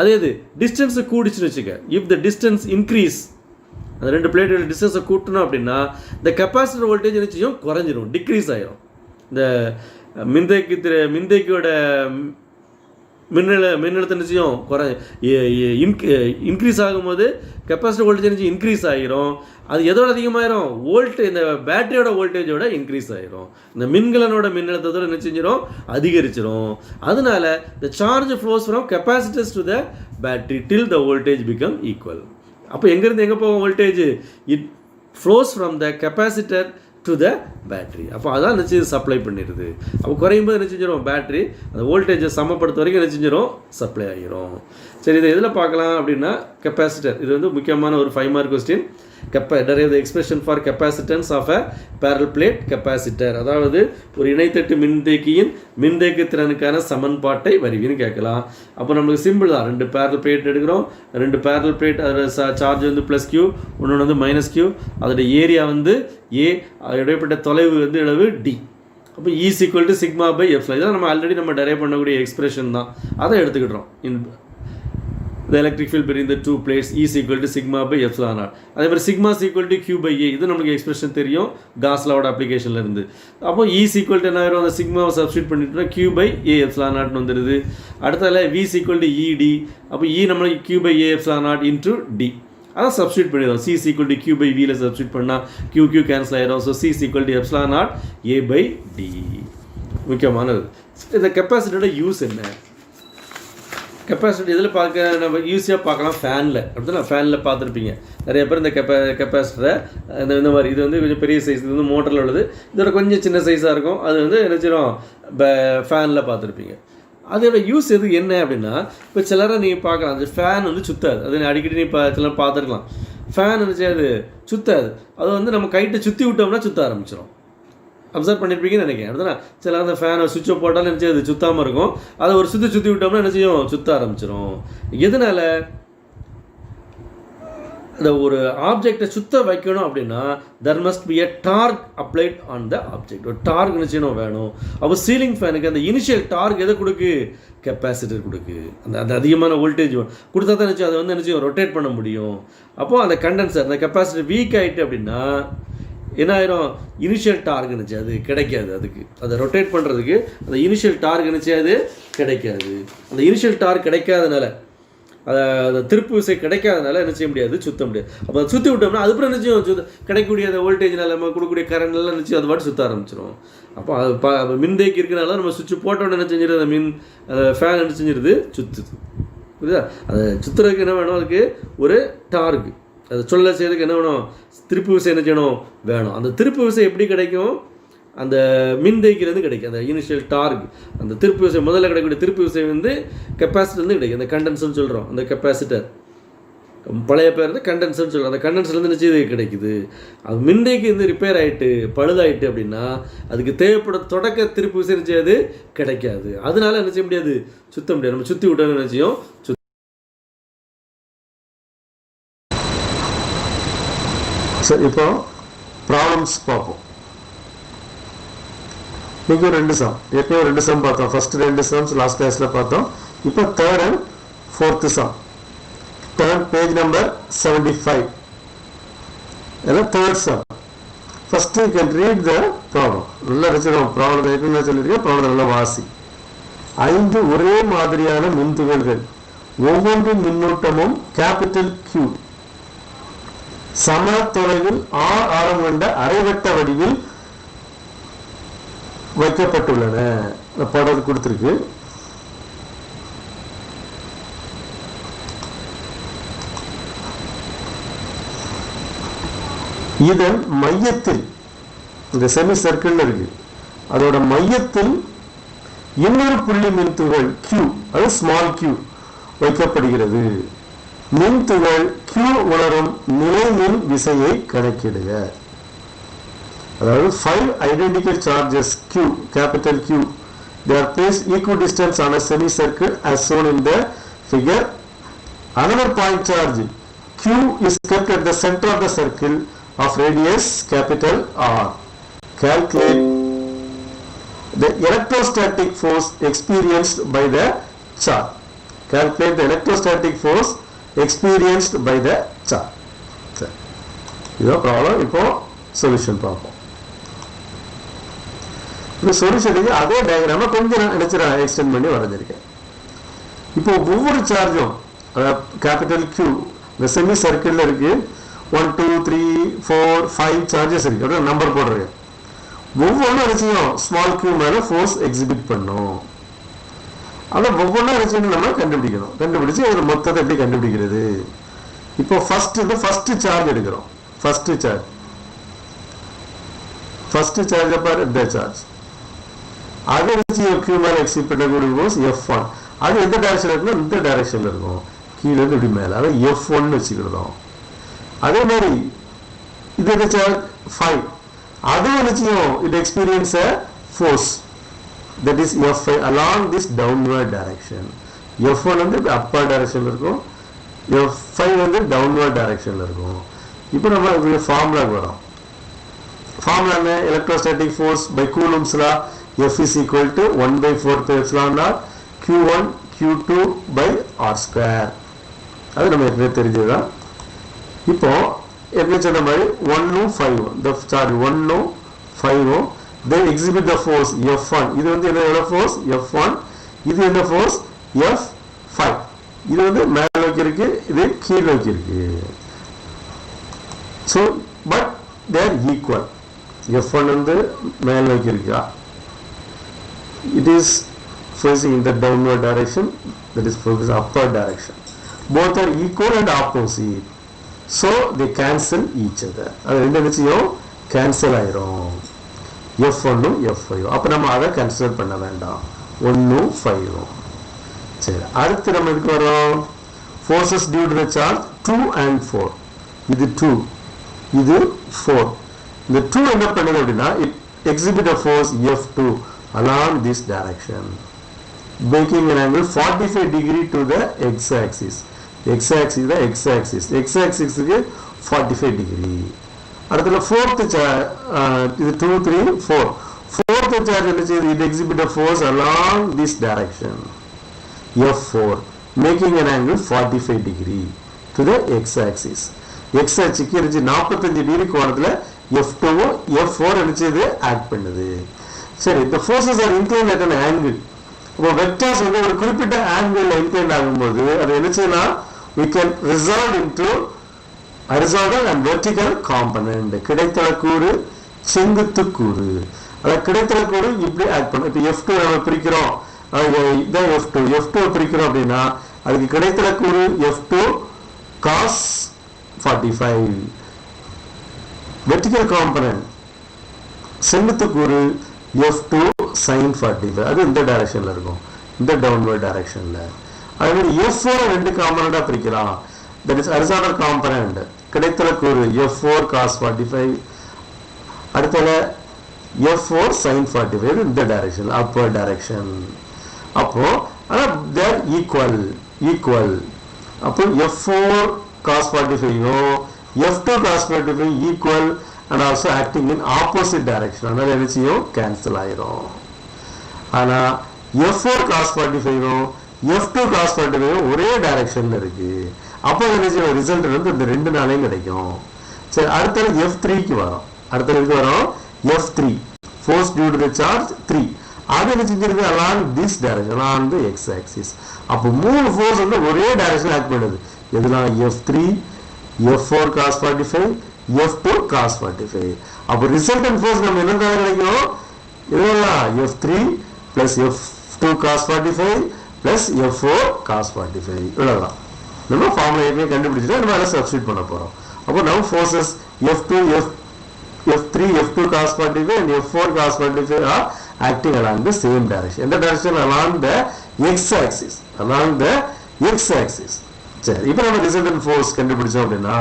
[SPEAKER 1] அதே இது டிஸ்டன்ஸை கூடிச்சுன்னு வச்சுக்க, இஃப் த டிஸ்டன்ஸ் இன்க்ரீஸ், அந்த ரெண்டு பிளேட்டோட டிஸ்டன்ஸை கூட்டணும் அப்படின்னா இந்த கெப்பாசிட்டர் வோல்டேஜ் நிச்சயம் குறைஞ்சிரும், டிக்ரீஸ் ஆயிரும். இந்த மின்தேக்கியோட மின்னழுத்த நிச்சயம் இன்க்ரீஸ் ஆகும்போது கெப்பாசிட்டர் வோல்டேஜ் நிச்சயம் இன்க்ரீஸ் ஆகிரும். அது எதோட அதிகமாயிரும்? இந்த பேட்டரியோட வோல்டேஜோட இன்க்ரீஸ் ஆகிரும். இந்த மின்கலனோட மின்னழுத்தத்தோட என்ன செஞ்சிடும்? அதிகரிச்சிடும். அதனால the charge flows from capacitors to the battery till the voltage become equal. அப்போ எங்கேருந்து எங்கே போகும் voltage? It flows from the capacitor to the battery. அப்போ அதான் நிச்சயம் சப்ளை பண்ணிடுது. அப்போ குறையும் போது என்ன செஞ்சிடும்? பேட்ரி அந்த வோல்டேஜை சமப்படுத்த வரைக்கும் என்ன செஞ்சிடும்? சப்ளை ஆகிரும். சரி, இதை எதில் பார்க்கலாம் அப்படின்னா கெப்பாசிட்டர். இது வந்து முக்கியமான ஒரு 5 mark question. derive the expression for capacitance of a parallel plate capacitor. அதாவது ஒரு இணைத்தட்டு மின்தேக்கியின் மின்தேக்கு திறனுக்கான சமன்பாட்டை வரிவின்னு கேட்கலாம். அப்போ நம்மளுக்கு சிம்பிள் தான். 2 parallel plate எடுக்கிறோம். 2 parallel plate அதோட சார்ஜ் வந்து +Q, இன்னொன்று வந்து -Q. அதோட ஏரியா வந்து A, இடைப்பட்ட தொலைவு வந்து அளவு D. அப்போ E is equal to sigma by epsilon. இதான் நம்ம ஆல்ரெடி டெரைவ் பண்ணக்கூடிய எக்ஸ்பிரஷன் தான். அதை எடுத்துக்கிட்டோம். The electric field between the two plates E is equal to sigma by epsilon naught. அதே மாதிரி sigma is equal to Q by A. இது நமக்கு எக்ஸ்பிரஷன் தெரியும் காஸ் லாவோட அப்ளிகேஷன்ல இருந்து. அப்போ E is equal to என்ன ஆயிரும்? அந்த சிக்மாவை சப்ஸ்டியூட் பண்ணிட்டோம்னா Q by A epsilon naught வந்துடுது. அடுத்ததுல V is equal to ED. அப்போ E நம்மளுக்கு Q by A epsilon naught into D. அதான் சப்ஸ்டியூட் பண்ணிடுவோம். C is equal to Q by V ல சப்ஸ்டியூட் பண்ணால் Q கேன்சல் ஆயிரும். So C is equal to epsilon naught A by D. முக்கியமானது. இந்த கெப்பாசிட்டரோட use என்ன? கெப்பாசிட்டி இதில் பார்க்க நம்ம ஈஸியாக பார்க்கலாம் ஃபேனில். அப்படின்னா ஃபேனில் பார்த்துருப்பீங்க நிறைய பேர் இந்த கெப்பாசிட்டரை இந்த மாதிரி. இது வந்து கொஞ்சம் பெரிய சைஸ், இது வந்து மோட்டரில் உள்ளது. இதோட கொஞ்சம் சின்ன சைஸாக இருக்கும். அது வந்து என்ன செய்யணும், ஃபேனில் பார்த்துருப்பீங்க. அதோட யூஸ் என்ன அப்படின்னா, இப்போ சிலரை நீங்கள் பார்க்கலாம், அந்த ஃபேன் வந்து சுற்றாது. அது அடிக்கடி நீ சிலர் பார்த்துருக்கலாம். ஃபேன் இருந்துச்சு அது சுற்றாது. அது வந்து நம்ம கைட்டை சுற்றி விட்டோம்னா சுற்ற ஆரம்பிச்சிடும். அப்சர்வ் பண்ணியிருப்பீங்கன்னு நினைக்கிறேன். அப்படின்னா சில அந்த ஃபேனை சுவிட்சை போட்டாலும் நினச்சி அது சுற்றாமல் இருக்கும். அதை ஒரு சுற்றி விட்டோம்னா என்ன செய்யும், சுற்ற ஆரம்பிச்சிடும். எதனால் இந்த ஒரு ஆப்ஜெக்டை சுத்த வைக்கணும் அப்படின்னா there must be a torque applied on the object. ஒரு டார்க் நிச்சயம் வேணும். அப்போ சீலிங் ஃபேனுக்கு அந்த இனிஷியல் டார்க் எதை கொடுக்கு, கெப்பாசிட்டர் கொடுக்கு. அந்த அதிகமான வோல்டேஜ் கொடுத்தா தான் நினச்சி அதை வந்து நினச்சி ரொட்டேட் பண்ண முடியும். அப்போது அந்த கண்டென்சர் அந்த கெப்பாசிட்டர் வீக் ஆகிட்டு அப்படின்னா என்ன ஆயிரும், இனிஷியல் டார்க் நினச்சி அது கிடைக்காது. அதுக்கு அதை ரொட்டேட் பண்ணுறதுக்கு அந்த இனிஷியல் டார்க் நினச்சி அது கிடைக்காது. அந்த இனிஷியல் டார்க் கிடைக்காதனால, அந்த திருப்பு விசை கிடைக்காதனால என்ன செய்ய முடியாது, சுற்ற முடியாது. அப்போ அதை சுற்றி விட்டோம்னா அதுக்கப்புறம் நிச்சயம் கிடைக்கக்கூடிய அந்த வோல்டேஜ்னால நம்ம கொடுக்கக்கூடிய கரண்ட்லாம் நிச்சயம் அது பாட்டு சுற்ற ஆரம்பிச்சிடும். அப்போ அது மின்தேக்கி இருக்கனால நம்ம சுவிட்ச் போட்டோன்னு என்ன செஞ்சிருது, அந்த அந்த ஃபேன் என்ன செஞ்சிருது, சுற்றுது. புரியுதா? அதை சுற்றுறதுக்கு என்ன வேணும், அதுக்கு ஒரு டார்க், அதை சொல்ல செய்யறதுக்கு என்ன வேணும், திருப்பு விசை என்ன செய்யணும் வேணும். அந்த திருப்பு விசை எப்படி கிடைக்கும், அந்த மின்தேக்கிலேருந்து கிடைக்கும். அந்த இனிஷியல் டார்க், அந்த திருப்பு விசை முதல்ல கிடைக்கக்கூடிய திருப்பு விசை வந்து கெப்பாசிட்டர்லேருந்து கிடைக்கும். அந்த கண்டென்சர்னு சொல்கிறோம், அந்த கெப்பாசிட்டர் பழைய பேர் வந்து கண்டென்சர்னு சொல்கிறோம். அந்த கண்டென்சர்லேருந்து நிச்சயம் இது கிடைக்குது. அது மின்தேக்கி வந்து ரிப்பேர் ஆகிட்டு பழுதாயிட்டு அப்படின்னா அதுக்கு தேவைப்பட தொடக்க திருப்பு விசை நிச்சயம் கிடைக்காது. அதனால என்ன செய்ய முடியாது, சுற்ற முடியாது. நம்ம சுற்றி விட்டோம்னு நிச்சயம்
[SPEAKER 2] சரி. இப்போ ப்ராப்ளம்ஸ் பார்ப்போம். இன்றைக்கி 2 சம், ஏற்கனவே 2 சம் பார்த்தோம். ஃபர்ஸ்ட் 2 சம்ஸ் லாஸ்ட் கிளாஸில் பார்த்தோம். இப்போ 3rd and 4th some. Page number 75. இதெல்லாம் 3rd sum. First you can read the problem. நல்லா வச்சுருவோம். ப்ராப்ளம் எப்படின்னா சொல்லியிருக்கேன், ப்ராப்ளம் நல்லா வாசி. 5 ஒரே மாதிரியான மின்துகள்கள், ஒவ்வொன்றின் மின்னூட்டமும் கேபிட்டல் Q சம தொலைவில் R ஆரம் கொண்ட அரைவட்ட வடிவில் வைக்கப்பட்டுள்ளன. படம் கொடுத்திருக்கு. இதன் மையத்தில், இந்த செமி சர்க்கிள் இருக்கு, அதோட மையத்தில் இன்னொரு புள்ளி மின்துகள் Q, அது ஸ்மால் Q வைக்கப்படுகிறது. மின்துகள் Q உணரும் நிலை மின் விசையை கணக்கிடுக. அதாவது 5 identical charges Q, capital Q, they are placed equidistant on a semicircle as shown in the figure. Another point charge Q is kept at the center of the circle of radius capital R. Calculate the electrostatic force experienced by the charge. Calculate the electrostatic force experienced by the charge. இதுதான் problem. இப்போ solution பார்ப்போம். இந்த சொல்யூஷனுக்கு அதே டயக்ராமை கொஞ்சம் நினைச்சிட extend பண்ணி வரைஞ்சிருக்கேன். இப்போ ஒவ்வொரு சார்ஜும் கேபிட்டல் Q இந்த செமி சர்க்கிளில் இருக்கு. 1 2 3 4 5 சார்ஜஸ் இருக்கு. அப்படியே நம்பர் போடுறேன். ஒவ்வொன்றும் நினைச்சோம் ஸ்மால் Q மேலே ஃபோர்ஸ் எக்ஸிபிட் பண்ணும். அதை ஒவ்வொன்றா நினைச்சு நம்ம கண்டுபிடிக்கணும். கண்டுபிடிச்சு ஒரு மொத்தத்தை எப்படி கண்டுபிடிக்கிறது. இப்போ ஃபர்ஸ்ட் சார்ஜ் எடுக்கிறோம். ஃபர்ஸ்ட் சார்ஜ் பாரு, இந்த சார்ஜ் அதை வச்சு Q மேலே எக்ஸிபிட் பண்ணக்கூடிய ஃபோர்ஸ் F1. அது எந்த டைரக்ஷன் இருக்குன்னா இந்த டைரக்ஷன்ல இருக்கும், கீழே இருந்து இப்படி மேலே. அதை F1 வச்சுக்கிடுறோம். அதே மாதிரி இது எந்த சார்ஜ் 5, அதுவும் நிச்சயம் it experience a force that is F5 along this downward direction. F1 வந்து upper directionல இருக்கும், F5 வந்து downward directionல இருக்கும். இப்போ நம்ம இந்த ஃபார்முலாக்கு வரோம். ஃபார்முலா என்ன, electrostatic force by Coulomb's law F is equal to 1/4 Q1 Q2 by R². அது நம்ம ஏற்கனவே தெரிஞ்சதுதான். இப்போ எப்படி சொன்ன மாதிரி 1 5 the charge 1 5 they exhibit the force F1. இது வந்து என்ன force F1, இது என்ன force F5. இது வந்து மேல நோக்கி இருக்கு, இது கீழ் நோக்கி இருக்கு. so but they are equal. F1 வந்து மேல நோக்கி இருக்கா, it is facing in the downward direction, that is focus upward direction. Both are equal and opposite, so they cancel each other. அது ரெண்டு என்ன செய்யும், கேன்சல் ஆயிரும். F1 F5. அப்போ நம்ம அதை கன்சிடர் பண்ண வேண்டாம். 1 5. சரி, அடுத்து நம்ம இதுக்கு வரோம். Forces due to the charge 2 and 4. இது 2, இது 4. இந்த 2 என்ன பண்ணுது அப்படின்னா, it exhibit a force F2 along this direction, making an angle 45 degree to the x-axis. X-axis is the x-axis. X-axis is 45 degree. அடுத்தல fourth charge, இது 2 3 4. Fourth charge என்ன செய்யுது, it exhibit a force along this direction, F4, making an angle 45 degree to the x-axis. X-axis இருக்கு 45 degree கோணத்துல F2 F4 என்ன செய்யுது, act பண்ணுது. சரி, the forces are inclined at an angle. இப்போ வெக்டர்ஸ் வந்து ஒரு குறிப்பிட்ட ஆங்கிள் இன்க்ளைன் ஆகும்போது அது என்ன செய்யலாம், we can resolve into horizontal and vertical component. கிடைத்தள கூறு, செங்குத்து கூறு. அத கிடைத்தள கூறு இப்படி ஆக்ட் பண்ணும். இப்போ F2 நம்ம பிரிக்கிறோம், இதான் F2 பிரிக்கிறோம் அப்படின்னா அதுக்கு கிடைத்தள கூறு F2 cos 45, vertical component செங்குத்து கூறு F2 sin 45. அது இந்த டைரக்ஷன்ல இருக்கும், இந்த டவுன்வர்ட் டைரக்ஷன்ல. அதே மாதிரி F4 ரெண்டு காம்பனண்டா பிரிக்கலாம். that is horizontal component, கிடைத்தள கூறு F4 cos 45, அடுத்தல F4 sin 45, இந்த டைரக்ஷன் upward direction. அப்போ ஆனா they are equal. அப்போ F4 cos 45 F2 cos 45 equal and also acting in opposite direction. அதனால என்ன செய்யும், கேன்சல் ஆயிரும். ஆனா F4 cos 45 F2 cos 45 ஒரே டைரக்ஷன்ல இருக்கு. அப்போ என்ன செய்யும், ரிசல்ட் வந்து இந்த ரெண்டு நாளையும் கிடைக்கும். சரி, அடுத்தது F3க்கு வரோம். F3, force due to the charge 3. அது என்ன செஞ்சிருக்கு, along this direction, along the x-axis. அப்போ மூணு ஃபோர்ஸ் வந்து ஒரே டைரக்ஷன் ஆக்ட் பண்ணுது. எதுலாம், F3 F4 cos 45 F2 cos 45. அப்போ ரிசல்டன்ட் ஃபோர்ஸ் நம்ம என்ன கிடைக்கும், இதெல்லாம் F3 plus F2 cos 45 plus F4 cos 45. இவ்வளவுதான். நம்ம ஃபார்முலா ஏற்கனவே கண்டுபிடிச்சிட்டு நம்ம அதை சப்ஸ்டிட்யூட் பண்ண போறோம். அப்போ நம்ம forces F2 F3 F2 cos 45 and F4 cos 45 are acting along the same direction. In the direction along the x-axis. சரி, இப்போ நம்ம ரிசல்டன்ட் ஃபோர்ஸ் கண்டுபிடிச்சோம் அப்படின்னா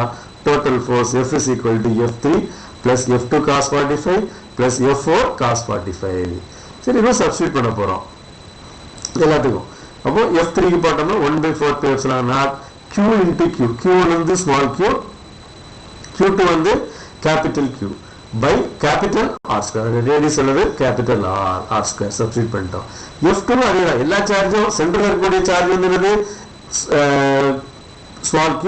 [SPEAKER 2] total force F is equal to F3 plus F2 cos 45 plus F4 cos 45. சரி, இப்போ substitute பண்ண போறோம் எல்லாத்துக்கும். அப்போ F3 க்கு போட்டோம்னா 1/4 Q into Q. Q1 வந்து ஸ்மால் q, Q2 வந்து capital Q by capital R square. Radius அல்லது கேபிட்டல் R square சப்ஸ்டிட்யூட் பண்ணிட்டோம். F2 அதேதான், எல்லா சார்ஜும் சென்டர்ல இருக்கக்கூடிய சார்ஜ் வந்து ஸ்மால் q,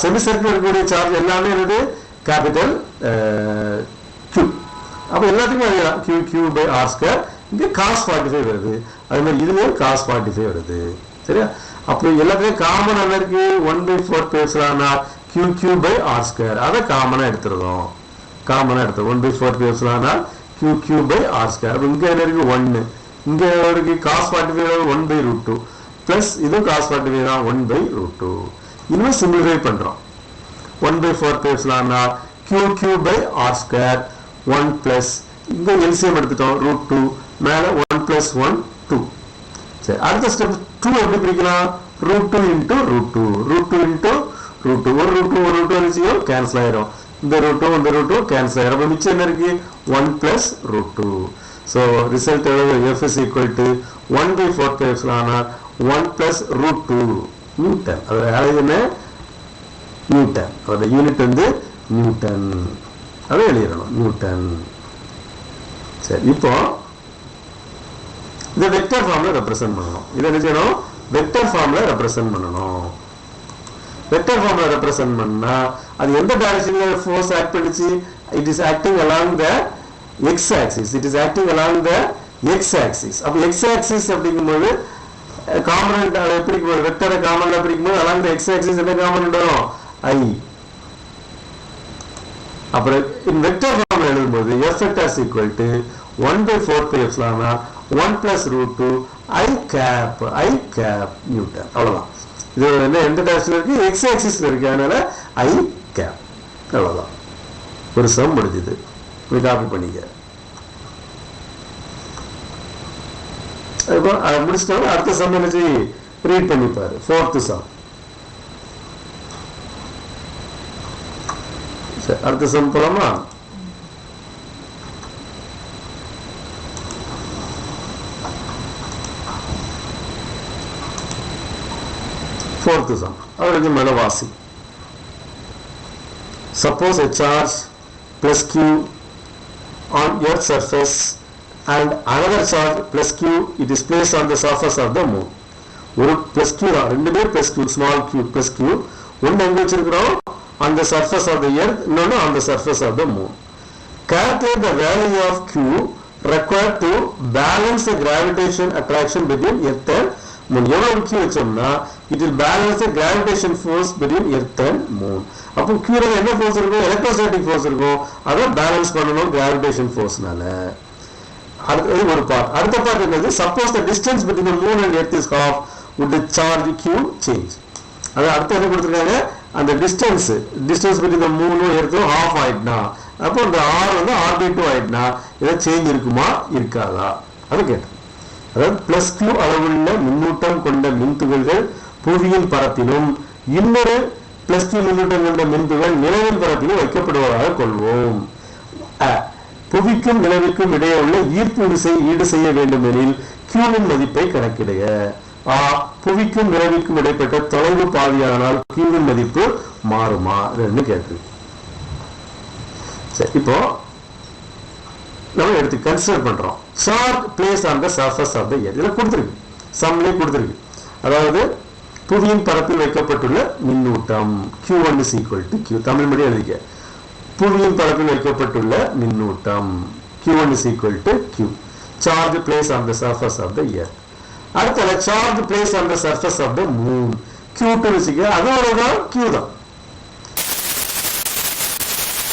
[SPEAKER 2] செமி சர்க்கிள் இருக்கக்கூடிய சார்ஜ் எல்லாமே என்னது கேபிட்டல் Q. அப்போ எல்லாத்துக்கும் அதேதான், Q by R square. இங்கே cos 45 வருது, அதே மாதிரி இதுலேயும் cos 45 வருது. சரியா, அப்போ எல்லாத்துலேயும் காமன் என்ன இருக்கு, 1/4 Q by R square. அதை காமனாக எடுத்துருக்கோம். 1/4 Q by R square. அப்போ இங்கே என்ன இருக்கு, 1. இங்கே இருக்கு cos 45 1/√2 ப்ளஸ் இதுவும் cos 45 தான் 1/√2. இன்னும் சிம்பிளிஃபை பண்றோம். 1/4 Q by R square 1 plus இங்க LCM எடுத்துட்டோம் √2 மேல 1 plus 1 2. சரி, அடுத்த ஸ்டெப் 2 எப்படி பிரிக்கலாம், √2 into √2 ஒரு √2 நிச்சயம் கேன்சல் ஆயிரும். இந்த √2 கேன்சல் ஆயிரும். அப்ப மிச்சம் என்ன இருக்கு, 1 plus √2. so result F is equal to 1/4 1 plus √2 Newton. அது என்ன, நியூட்டன். அதோட யூனிட் வந்து நியூட்டன். அதை எழுதிடணும், நியூட்டன். சரி, இப்போ இந்த வெக்டர் ஃபார்ம்ல ரெப்ரசென்ட் பண்ணணும். இதை என்ன செய்யணும், வெக்டர் ஃபார்ம்ல ரெப்ரசென்ட் பண்ணணும். வெக்டர் ஃபார்ம்ல ரெப்ரசென்ட் பண்ணா அது எந்த டைரக்ஷன்ல ஃபோர்ஸ் ஆக்ட் பண்ணுச்சு, it is acting along the X axis. அப்போ எக்ஸ் ஆக்சிஸ் அப்படிங்கும்போது காம்பனன்ட் பிரிக்கும்போது வெக்டரை காமன்ல பிரிக்கும்போது அலாங் த எக்ஸ் ஆக்சிஸ் என்ன காம்பனன்ட் வரும், I. அப்புறம் வெக்டர் ஃபார்ம்ல எழுதும்போது F vector is equal to 1/4 1 plus root 2 I cap Newton. அவ்வளவுதான். இது என்ன எந்த டைரக்ஷன்ல இருக்கு? x ஆக்சிஸ்ல இருக்கு. அதனால I cap. அவ்வளவுதான். ஒரு சம் முடிஞ்சது. இது காப்பி பண்ணிக்க. இப்போ முடிச்சிட்டோம். அடுத்த சம் என்ன செய்ய ரீட் பண்ணி பாரு. 4th some. சரி, அடுத்த சம் போலாமா? Fourth sum. அவருக்கு மேல வாசி. Suppose a charge plus q on earth surface and another charge plus q it is placed on the surface of the moon. ஒரு plus q தான், ரெண்டு பேர் plus q, small q plus q. ஒன்னு எங்க வச்சிருக்கிறோம்? On the surface of the earth, இன்னொன்னு on the surface of the moon. Calculate the value of q required to balance the gravitation attraction between earth and moon. எவ்வளவு q வச்சோம்னா it will balance the gravitation force between earth and moon. அப்போ q ல என்ன force இருக்கும்? Electrostatic force இருக்கும். அதை balance பண்ணணும் gravitation forceனால. அடுத்து ஒரு பார்ட். அடுத்த பார்ட் என்னது? Suppose the distance between the moon and earth is half, would the charge q change? அது அடுத்து என்ன கொடுத்திருக்காங்க? அந்த distance between the moon and earth half ஆயிடுனா, அப்போ அந்த r வந்து r/2 ஆயிடுனா ஏதாவது சேஞ்ச் இருக்குமா இருக்காதா? அது கேட்டேன். அதாவது பிளஸ் q அளவுள்ள மின்னூட்டம் கொண்ட மின்துகள்கள் புவியின் பரப்பிலும் இன்னொரு பிளஸ் q மின்னூட்டம் கொண்ட மின்துகள் நிலவின் பரப்பிலும் வைக்கப்படுவதாக கொள்வோம். புவிக்கும் நிலவிற்கும் இடையே உள்ள ஈர்ப்பு விசை ஈடு செய்ய வேண்டும் எனில் q-வின் மதிப்பை கணக்கிடுக. புவிக்கும் நிலவிற்கும் இடைப்பட்ட தொலைவு பாதியானால் q-வின் மதிப்பு மாறுமா? கேட்டு. சரி, இப்போ நம்ம எடுத்து கன்சிடர் பண்றோம். Charge place on the surface of the earth. இதெல்லாம் கொடுத்துருக்கு, சம்லே கொடுத்துருக்கு. அதாவது புவியின் பரப்பில் வைக்கப்பட்டுள்ள மின்னூட்டம் q1 is equal to q. Tamil மொழி எழுதிக்க. புவியின் பரப்பில் வைக்கப்பட்டுள்ள மின்னூட்டம் q1 is equal to q. Charge placed on the surface of the earth. அடுத்த charge placed on the surface of the moon q2 is equal, அதோட q தான்.